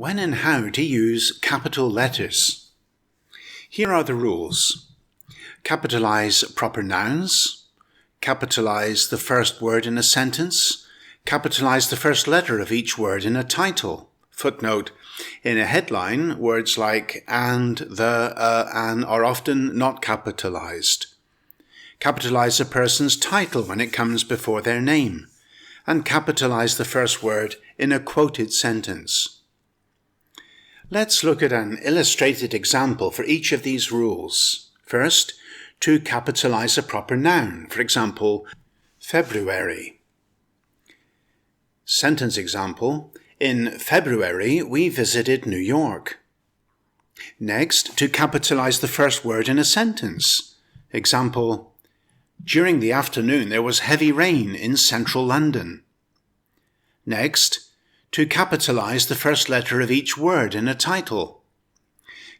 When and how to use capital letters. Here are the rules. Capitalize proper nouns. Capitalize the first word in a sentence. Capitalize the first letter of each word in a title. Footnote: in a headline, words like and, the, an are often not capitalized. Capitalize a person's title when it comes before their name. And capitalize the first word in a quoted sentence. Let's look at an illustrated example for each of these rules. First, to capitalize a proper noun, for example, February. Sentence example: in February we visited New York. Next, to capitalize the first word in a sentence. Example: during the afternoon there was heavy rain in central London. Next, to capitalize the first letter of each word in a title.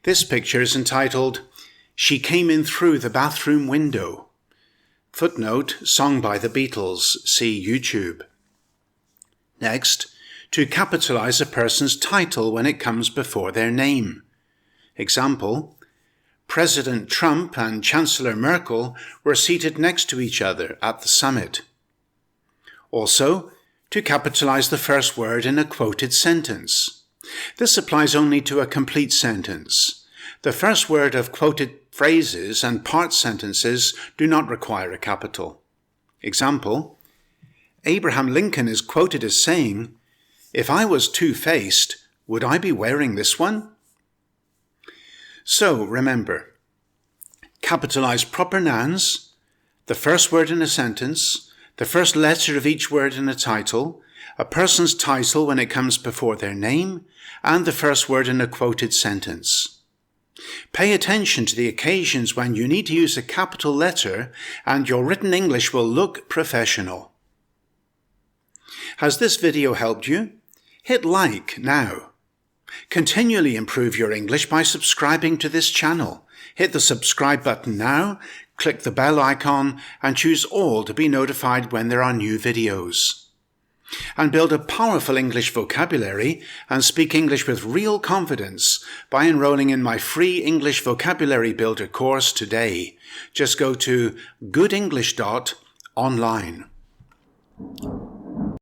This picture is entitled, "She Came In Through the Bathroom Window." Footnote: song by the Beatles, see YouTube. Next, to capitalize a person's title when it comes before their name. Example: President Trump and Chancellor Merkel were seated next to each other at the summit. Also, to capitalize the first word in a quoted sentence. This applies only to a complete sentence. The first word of quoted phrases and part sentences do not require a capital. Example: Abraham Lincoln is quoted as saying, "If I was two-faced, would I be wearing this one?" So remember, capitalize proper nouns, the first word in a sentence, the first letter of each word in a title, a person's title when it comes before their name, and the first word in a quoted sentence. Pay attention to the occasions when you need to use a capital letter and your written English will look professional. Has this video helped you? Hit like now. Continually improve your English by subscribing to this channel. Hit the subscribe button now, click the bell icon, and choose all to be notified when there are new videos. And build a powerful English vocabulary and speak English with real confidence by enrolling in my free English Vocabulary Builder course today. Just go to goodenglish.online.